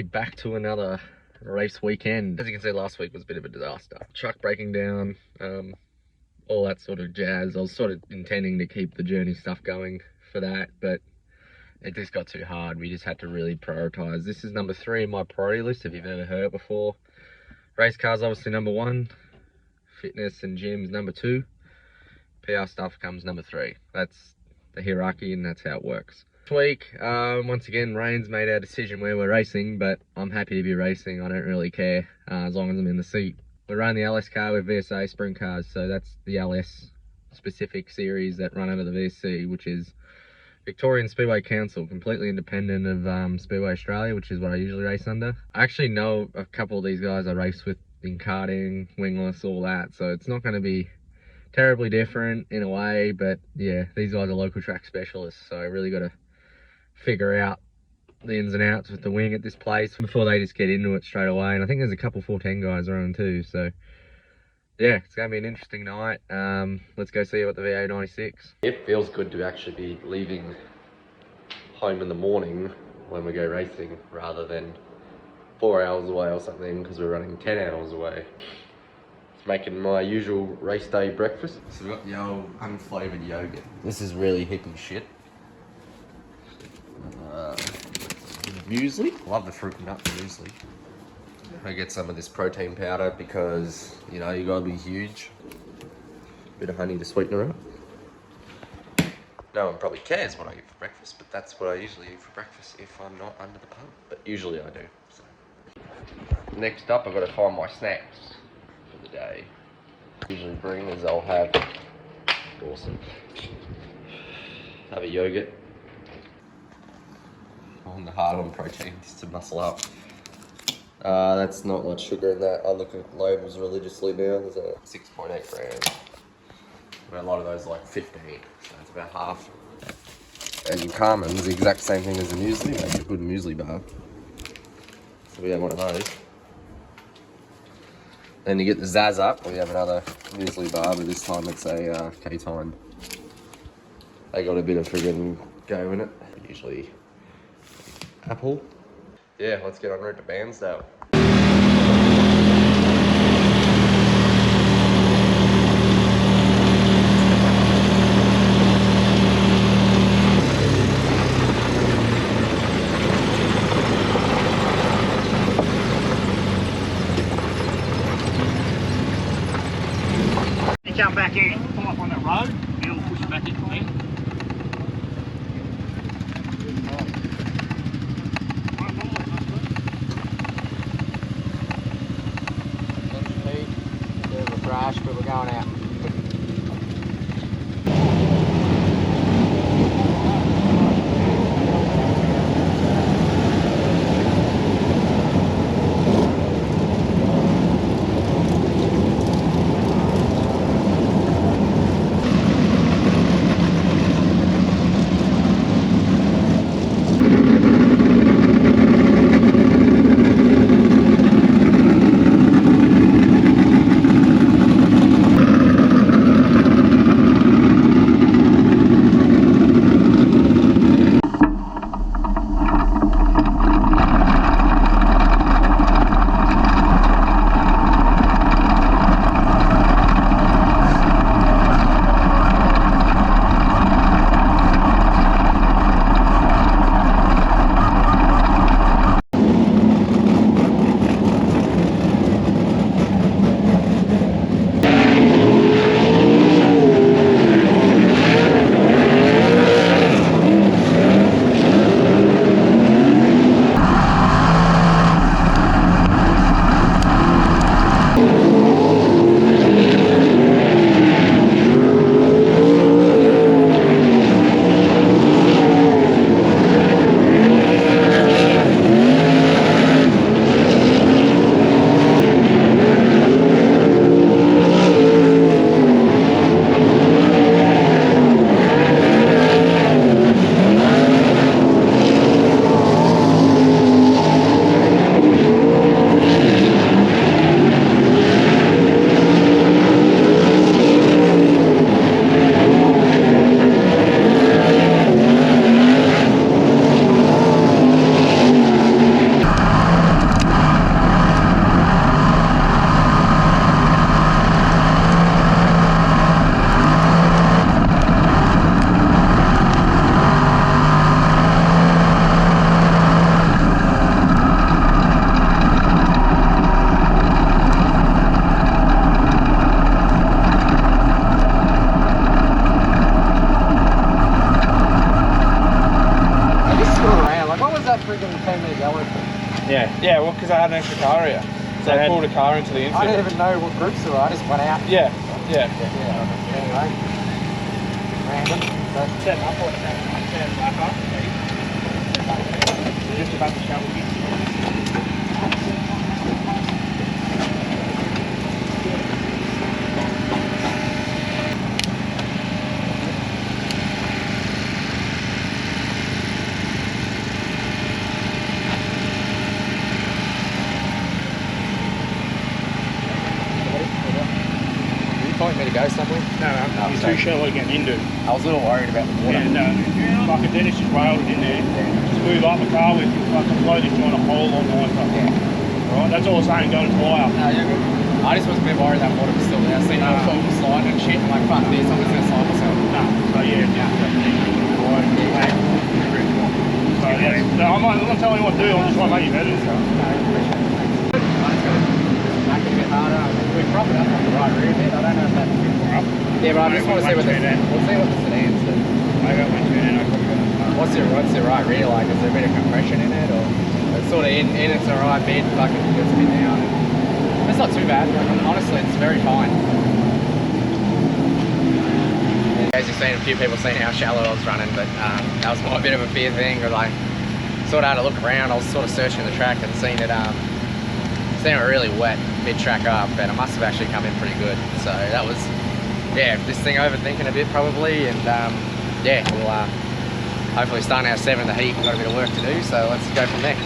everybody, back to another race weekend. As you can see, last week was a bit of a disaster. Truck breaking down, all that sort of jazz. I was sort of intending to keep the journey stuff going for that, but it just got too hard. We just had to really prioritize. This is number 3 in my priority list, if you've ever heard it before. Race cars obviously number 1, fitness and gyms number 2, PR stuff comes number 3. That's the hierarchy and that's how it works. This week, once again, Rain's made our decision where we're racing, but I'm happy to be racing. I don't really care as long as I'm in the seat. We run the LS car with VSA Sprintcars, so that's the LS specific series that run under the VSC, which is Victorian Speedway Council, completely independent of Speedway Australia, which is what I usually race under. I actually know a couple of these guys I race with in karting, wingless, all that, so it's not going to be terribly different in a way, but yeah, these guys are local track specialists, so I really got to figure out the ins and outs with the wing at this place before they just get into it straight away. And I think there's a couple 410 guys around too, so yeah, it's going to be an interesting night. Let's go see what the VA 96. It feels good to actually be leaving home in the morning when we go racing rather than 4 hours away or something, because we're running 10 hours away. It's making my usual race day breakfast. So we've got the old unflavoured yogurt. This is really hippie shit. Muesli. Love the fruit and nut muesli. I get some of this protein powder because, you know, you gotta be huge. Bit of honey to sweeten her up. No one probably cares what I eat for breakfast, but that's what I usually eat for breakfast if I'm not under the pump. But usually I do. So. Next up, I've got to find my snacks for the day. Usually bring is I'll have a yogurt. On the hard on protein just to muscle up. That's not much sugar in that. I look at labels religiously now. There's a 6.8 grams. But a lot of those are like 15, so it's about half. And in Carmen's, the exact same thing as the muesli. Makes a good muesli bar. So we have one of those. Then you get the Zaz up. We have another muesli bar, but this time it's a K-Time. They got a bit of friggin' go in it. Usually apple. Yeah, let's get en route to Bairnsdale. You come back in, pull up on that road, and it'll push you back into there. But we're going out. they had an extra car here. So they pulled a car into the infield. I didn't even know what groups there were. I just went out. Yeah. Anyway. Random. Setting up on that. Stand back up. Just about to shovel it. Want me to go somewhere? No, you're too shallow getting into. I was a little worried about the water. Yeah, no. Fucking Dennis just railed it in there. Just move up the car with fucking flow this joint a hole on the line. Yeah. Right, that's all I'm saying, go to wire. No, you're good. I just was a bit worried that water was still there. I seen the foot was sliding and shit. I'm like, fuck this, I'm just gonna slide myself. No, so yeah. So yeah, so I'm not telling you what to do, I'm just trying to make you better. So. Make it a bit harder. We prop it up on the right rear bit. I don't know if that's yeah, but I just want to see what we'll see what the sedans do. I got one turn in, I probably got it. What's the right rear like? Is there a bit of compression in it, or it's sort of in it's alright, mid fucking goes a bit down. It's not too bad. Honestly, it's very fine. As you've seen, a few people seen how shallow I was running, but that was more a bit of a fear thing. Or like, sort of had to look around. I was sort of searching the track and seen it really wet mid-track up, and it must have actually come in pretty good. So that was, yeah, this thing overthinking a bit probably, and yeah, we'll hopefully start our 7th heat. We've got a bit of work to do, so let's go from there.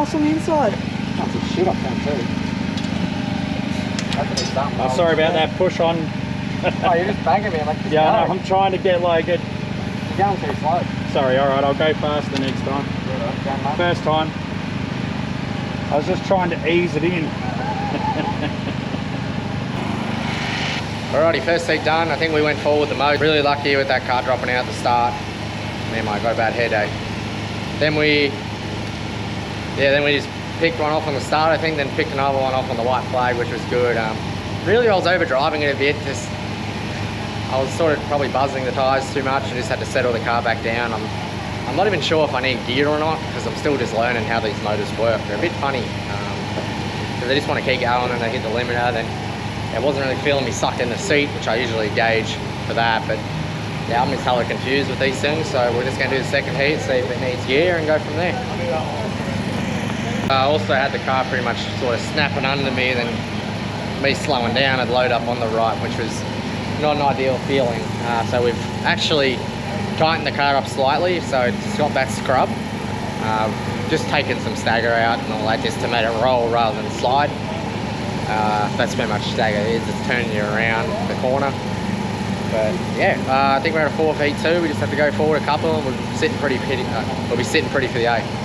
On the inside. That's a shit up down too. Oh, sorry about that push on. Oh, you're just banging me. I'm like, yeah, no, I'm trying to get like it. You're going too slow. Sorry, alright, I'll go faster next time. Yeah, first time. I was just trying to ease it in. Alrighty, first heat done. I think we went forward the most. Really lucky with that car dropping out at the start. Man, I got a bad headache. Then we just picked one off on the start, I think, then picked another one off on the white flag, which was good. Really, I was overdriving it a bit. Just, I was sort of probably buzzing the tyres too much and just had to settle the car back down. I'm not even sure if I need gear or not, because I'm still just learning how these motors work. They're a bit funny, because they just want to keep going and they hit the limiter. Then I wasn't really feeling me sucked in the seat, which I usually gauge for that. But yeah, I'm just hella confused with these things, so we're just going to do the second heat, see if it needs gear, and go from there. I also had the car pretty much sort of snapping under me, then me slowing down and load up on the right, which was not an ideal feeling. So we've actually tightened the car up slightly, so it's got that scrub. Just taken some stagger out and all that just to make it roll rather than slide. That's pretty much stagger is, it's turning you around the corner. But yeah, I think we're at a 4v2. We just have to go forward a couple and we'll be sitting pretty for the 8.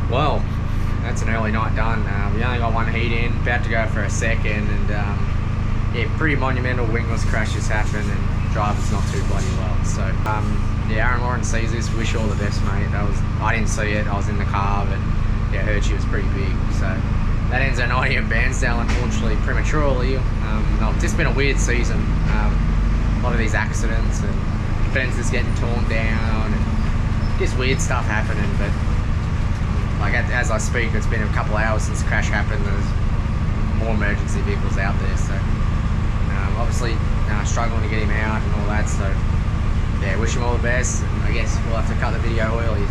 Well, that's an early night done. We only got one heat in, about to go for a second, and yeah, pretty monumental wingless crashes happen, and driver's not too bloody well. So yeah, Aaron Lauren sees this. Wish you all the best, mate. I didn't see it. I was in the car, but yeah, I heard she was pretty big. So that ends our night here at Bairnsdale, unfortunately, prematurely. No, it's just been a weird season. A lot of these accidents and fences getting torn down, and just weird stuff happening, but. Like as I speak, it's been a couple of hours since the crash happened. There's more emergency vehicles out there, so obviously struggling to get him out and all that. So yeah, wish him all the best. And I guess we'll have to cut the video early.